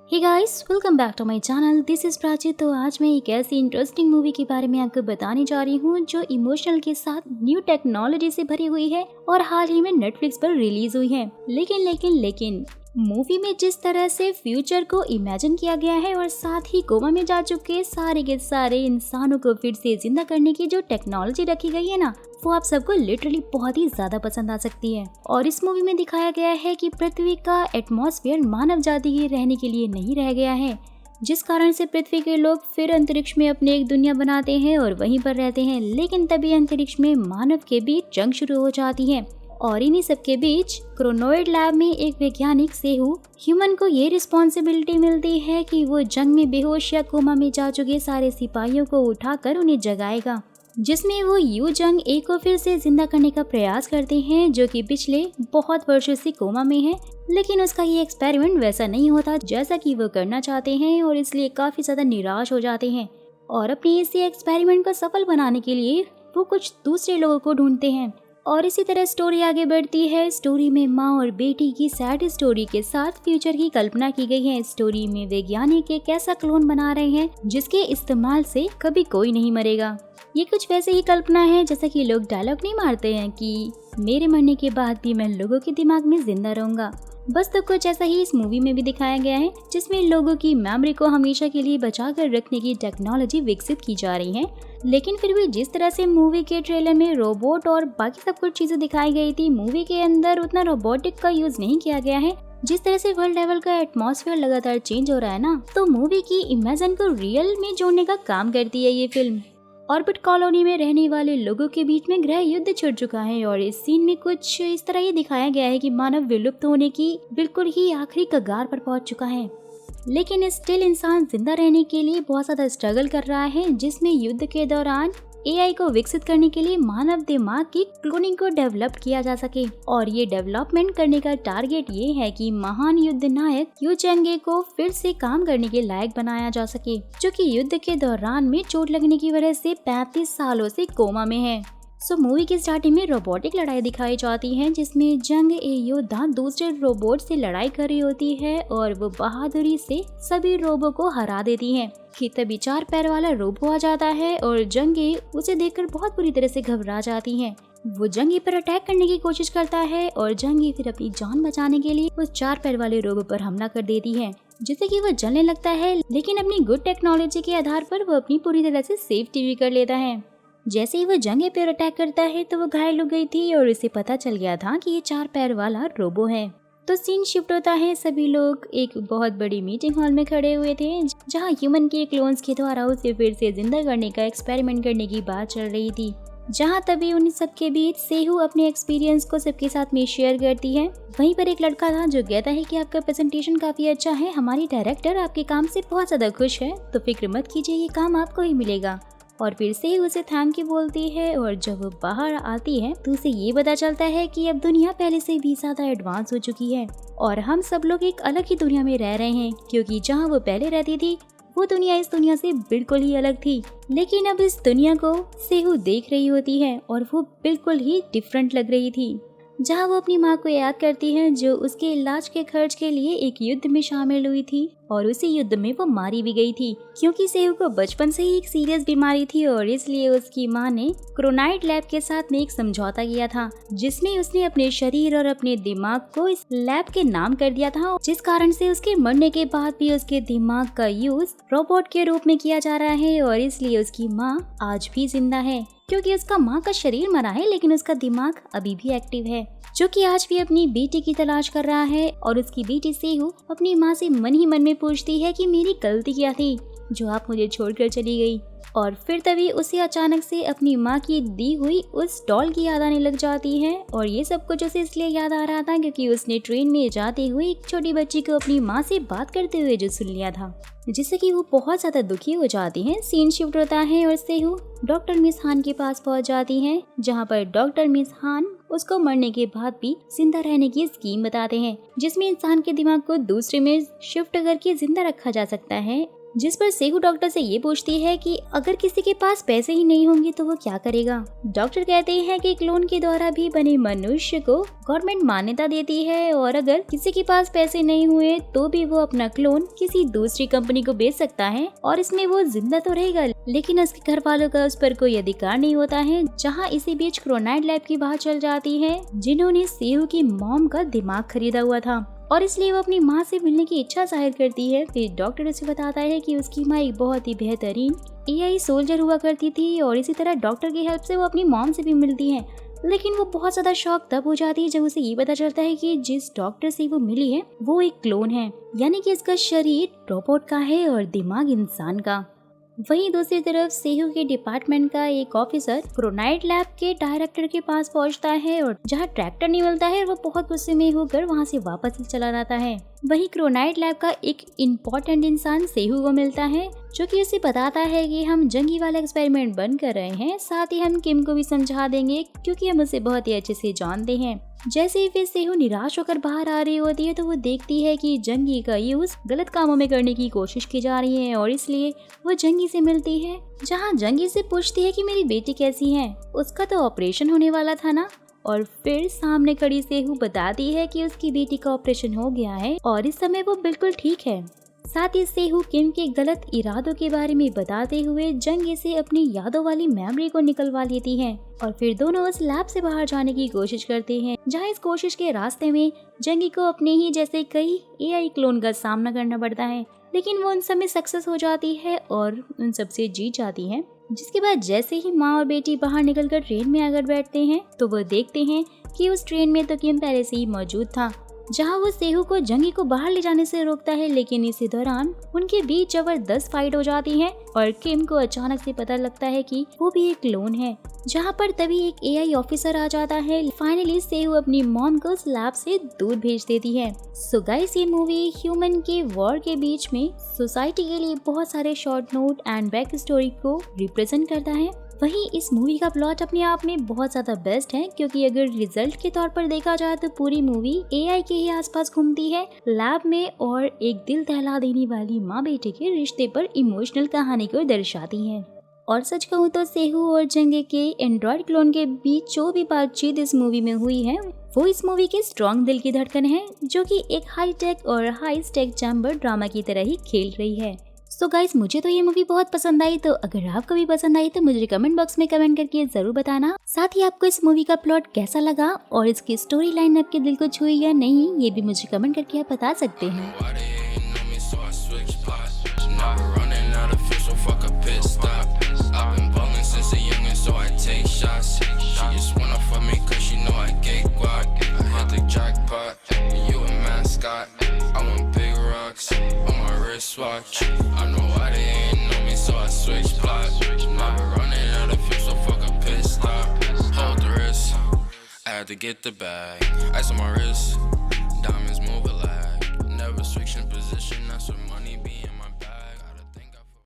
Hey guys, welcome back to my channel. This is Prachi. तो आज मैं एक ऐसी इंटरेस्टिंग मूवी के बारे में आपको बताने जा रही हूँ जो इमोशनल के साथ न्यू टेक्नोलॉजी से भरी हुई है और हाल ही में नेटफ्लिक्स पर रिलीज हुई है। लेकिन मूवी में जिस तरह से फ्यूचर को इमेजिन किया गया है और साथ ही कोमा में जा चुके सारे के सारे इंसानों को फिर से जिंदा करने की जो टेक्नोलॉजी रखी गई है ना, वो आप सबको लिटरली बहुत ही ज्यादा पसंद आ सकती है। और इस मूवी में दिखाया गया है कि पृथ्वी का एटमॉस्फेयर मानव जाति के रहने के लिए नहीं रह गया है, जिस कारण से पृथ्वी के लोग फिर अंतरिक्ष में अपनी एक दुनिया बनाते हैं और वहीं पर रहते हैं। लेकिन तभी अंतरिक्ष में मानव के बीच जंग शुरू हो जाती है और इन्हीं सब के बीच क्रोनोइड लैब में एक वैज्ञानिक सेहू ह्यूमन को ये रिस्पॉन्सिबिलिटी मिलती है कि वो जंग में बेहोश या कोमा में जा चुके सारे सिपाहियों को उठाकर उन्हें जगाएगा, जिसमें वो यू जंग ए को फिर से जिंदा करने का प्रयास करते हैं, जो कि पिछले बहुत वर्षों से कोमा में है। लेकिन उसका ये एक्सपेरिमेंट वैसा नहीं होता जैसा कि वो करना चाहते हैं और इसलिए काफी ज्यादा निराश हो जाते हैं और अपनी इसी एक्सपेरिमेंट को सफल बनाने के लिए वो कुछ दूसरे लोगों को ढूंढते हैं। और इसी तरह स्टोरी आगे बढ़ती है। स्टोरी में माँ और बेटी की सैड स्टोरी के साथ फ्यूचर की कल्पना की गई है। स्टोरी में वैज्ञानिक एक ऐसा क्लोन बना रहे हैं जिसके इस्तेमाल से कभी कोई नहीं मरेगा। ये कुछ वैसे ही कल्पना है जैसा कि लोग डायलॉग नहीं मारते हैं कि मेरे मरने के बाद भी मैं लोगों के दिमाग में जिंदा रहूंगा। बस तो कुछ ऐसा ही इस मूवी में भी दिखाया गया है, जिसमें लोगों की मेमोरी को हमेशा के लिए बचा कर रखने की टेक्नोलॉजी विकसित की जा रही है। लेकिन फिर भी जिस तरह से मूवी के ट्रेलर में रोबोट और बाकी सब कुछ चीजें दिखाई गई थी, मूवी के अंदर उतना रोबोटिक का यूज नहीं किया गया है। जिस तरह से वर्ल्ड लेवल का एटमॉस्फेयर लगातार चेंज हो रहा है ना, तो मूवी की इमेजिन को रियल में जोड़ने का काम करती है ये फिल्म। ऑर्बिट कॉलोनी में रहने वाले लोगों के बीच में गृह युद्ध छिड़ चुका है और इस सीन में कुछ इस तरह ये दिखाया गया है कि मानव विलुप्त होने की बिल्कुल ही आखिरी कगार पर पहुंच चुका है। लेकिन स्टिल इंसान जिंदा रहने के लिए बहुत ज्यादा स्ट्रगल कर रहा है, जिसमें युद्ध के दौरान एआई को विकसित करने के लिए मानव दिमाग की क्लोनिंग को डेवलप किया जा सके। और ये डेवलपमेंट करने का टारगेट ये है कि महान युद्ध नायक यू जंग ए को फिर से काम करने के लायक बनाया जा सके, जो कि युद्ध के दौरान में चोट लगने की वजह से 35 सालों से कोमा में है। मूवी की स्टार्टिंग में रोबोटिक लड़ाई दिखाई जाती है, जिसमें जंग ए योद्धा दूसरे रोबोट से लड़ाई कर रही होती है और वो बहादुरी से सभी रोबो को हरा देती है। कि तभी 4 पैर वाला रोबो आ जाता है और जंग ए उसे देखकर बहुत बुरी तरह से घबरा जाती है। वो जंग ए पर अटैक करने की कोशिश करता है और जंग ए फिर अपनी जान बचाने के लिए उस 4 पैर वाले रोबो पर हमला कर देती है, जिससे कि वो जलने लगता है। लेकिन अपनी गुड टेक्नोलॉजी के आधार पर वो अपनी पूरी तरह से सेफ्टी भी कर लेता है। जैसे ही वो जंग ए पर अटैक करता है तो वो घायल हो गई थी और इसे पता चल गया था कि ये 4 पैर वाला रोबो है। तो सीन शिफ्ट होता है। सभी लोग एक बहुत बड़ी मीटिंग हॉल में खड़े हुए थे, जहाँ ह्यूमन के क्लोन्स के द्वारा उसे फिर से जिंदा करने का एक्सपेरिमेंट करने की बात चल रही थी। जहाँ तभी उन सबके बीच सेहू अपने एक्सपीरियंस को सबके साथ में शेयर करती है। वहीं पर एक लड़का था जो कहता है कि आपका प्रेजेंटेशन काफी अच्छा है, हमारी डायरेक्टर आपके काम से बहुत ज्यादा खुश है, तो फिक्र मत कीजिए, ये काम आपको ही मिलेगा। और फिर से उसे थैंक यू बोलती है और जब वो बाहर आती है तो उसे ये पता चलता है कि अब दुनिया पहले से भी ज्यादा एडवांस हो चुकी है और हम सब लोग एक अलग ही दुनिया में रह रहे हैं, क्योंकि जहाँ वो पहले रहती थी वो दुनिया इस दुनिया से बिल्कुल ही अलग थी। लेकिन अब इस दुनिया को सेहू देख रही होती है और वो बिल्कुल ही डिफरेंट लग रही थी। जहाँ वो अपनी माँ को याद करती है जो उसके इलाज के खर्च के लिए एक युद्ध में शामिल हुई थी और उसी युद्ध में वो मारी भी गई थी, क्योंकि सेहू को बचपन से ही एक सीरियस बीमारी थी और इसलिए उसकी माँ ने क्रोनाइड लैब के साथ में एक समझौता किया था, जिसमें उसने अपने शरीर और अपने दिमाग को इस लैब के नाम कर दिया था, जिस कारण से उसके मरने के बाद भी उसके दिमाग का यूज रोबोट के रूप में किया जा रहा है और इसलिए उसकी माँ आज भी जिंदा है, क्योंकि उसका माँ का शरीर मरा है लेकिन उसका दिमाग अभी भी एक्टिव है, जो कि आज भी अपनी बेटी की तलाश कर रहा है। और उसकी बेटी सेहू अपनी माँ से मन ही मन में पूछती है कि मेरी गलती क्या थी जो आप मुझे छोड़कर चली गई। और फिर तभी उसे अचानक से अपनी माँ की दी हुई उस डॉल की याद आने लग जाती है और ये सब कुछ उसे इसलिए याद आ रहा था क्योंकि उसने ट्रेन में जाते हुए एक छोटी बच्ची को अपनी माँ से बात करते हुए जो सुन लिया था, जिससे कि वो बहुत ज्यादा दुखी हो जाती है। सीन शिफ्ट होता है और सेहू डॉक्टर मिस हान के पास पहुंच जाती है, जहाँ पर डॉक्टर मिस हान उसको मरने के बाद भी जिंदा रहने की स्कीम बताते हैं, जिसमें इंसान के दिमाग को दूसरे में शिफ्ट करके जिंदा रखा जा सकता है जिस पर सेहू डॉक्टर से ये पूछती है कि अगर किसी के पास पैसे ही नहीं होंगे तो वो क्या करेगा। डॉक्टर कहते हैं कि क्लोन के द्वारा भी बने मनुष्य को गवर्नमेंट मान्यता देती है और अगर किसी के पास पैसे नहीं हुए तो भी वो अपना क्लोन किसी दूसरी कंपनी को बेच सकता है और इसमें वो जिंदा तो रहेगा, लेकिन उसके घर वालों का उस पर कोई अधिकार नहीं होता है। जहाँ इसी बीच क्रोनाइट लैब की बात चल जाती है, जिन्होंने सेहू की मॉम का दिमाग खरीदा हुआ था और इसलिए वो अपनी माँ से मिलने की इच्छा जाहिर करती है। फिर डॉक्टर उसे बताता है कि उसकी माँ एक बहुत ही बेहतरीन एआई सोल्जर हुआ करती थी और इसी तरह डॉक्टर की हेल्प से वो अपनी मॉम से भी मिलती है। लेकिन वो बहुत ज्यादा शॉक तब हो जाती है जब उसे ये पता चलता है कि जिस डॉक्टर से वो मिली है वो एक क्लोन है, यानी कि इसका शरीर रोबोट का है और दिमाग इंसान का। वहीं दूसरी तरफ सेहू के डिपार्टमेंट का एक ऑफिसर क्रोनाइट लैब के डायरेक्टर के पास पहुंचता है और जहां ट्रैक्टर नहीं मिलता है वो बहुत गुस्से में होकर वहां से वापस चला जाता है। वहीं क्रोनाइट लैब का एक इम्पोर्टेंट इंसान सेहू को मिलता है जो कि उसे बताता है कि हम जंगी वाला एक्सपेरिमेंट बंद कर रहे हैं, साथ ही हम किम को भी समझा देंगे क्योंकि हम उसे बहुत ही अच्छे से जानते हैं। जैसे ही फिर सेहू निराश होकर बाहर आ रही होती है तो वो देखती है कि जंगी का यूज गलत कामों में करने की कोशिश की जा रही है और इसलिए वो जंगी से मिलती है, जहाँ जंगी से पूछती है कि मेरी बेटी कैसी है, उसका तो ऑपरेशन होने वाला था ना। और फिर सामने खड़ी सेहू बताती है कि उसकी बेटी का ऑपरेशन हो गया है और इस समय वो बिल्कुल ठीक है। साथ ही सेहू किम के गलत इरादों के बारे में बताते हुए जंगी से अपनी यादों वाली मेमोरी को निकलवा लेती है और फिर दोनों उस लैब से बाहर जाने की कोशिश करते हैं, जहां इस कोशिश के रास्ते में जंगी को अपने ही जैसे कई एआई क्लोन का सामना करना पड़ता है, लेकिन वो उन सब में सक्सेस हो जाती है और उन सब से जीत जाती है। जिसके बाद जैसे ही माँ और बेटी बाहर निकलकर ट्रेन में आकर बैठते हैं तो वो देखते हैं कि उस ट्रेन में तो किम पहले से ही मौजूद था, जहां वो सेहू को जंगी को बाहर ले जाने से रोकता है। लेकिन इसी दौरान उनके बीच जबरदस्त फाइट हो जाती है और किम को अचानक से पता लगता है कि वो भी एक क्लोन है, जहां पर तभी एक एआई ऑफिसर आ जाता है। फाइनली सेहू अपनी मॉम को उस लैब से दूर भेज देती है। सो गाइस, ये मूवी ह्यूमन के वॉर के बीच में सोसाइटी के लिए बहुत सारे short note and back story को रिप्रेजेंट करता है। वहीं इस मूवी का प्लॉट अपने आप में बहुत ज्यादा बेस्ट है, क्योंकि अगर रिजल्ट के तौर पर देखा जाए तो पूरी मूवी एआई के ही आसपास घूमती है लैब में और एक दिल दहला देने वाली माँ बेटे के रिश्ते पर इमोशनल कहानी को दर्शाती है। और सच कहूँ तो सेहू और जंगी के एंड्रॉइड क्लोन के बीच जो भी बातचीत इस मूवी में हुई है वो इस मूवी के स्ट्रॉन्ग दिल की धड़कन है, जो कि एक हाई टेक और हाई स्टेक चैम्बर ड्रामा की तरह ही खेल रही है। सो गाइस, मुझे तो ये मूवी बहुत पसंद आई, तो अगर आपको भी पसंद आई तो मुझे कमेंट बॉक्स में कमेंट करके जरूर बताना। साथ ही आपको इस मूवी का प्लॉट कैसा लगा और इसकी स्टोरी लाइन आपके दिल को छुई या नहीं, ये भी मुझे कमेंट करके आप बता सकते हैं। Watch. I know why they ain't know me, so I switch plots. Now we're running out of fuel, so fuck a pit stop. Hold the wrist, I had to get the bag. Ice on my wrist, diamonds.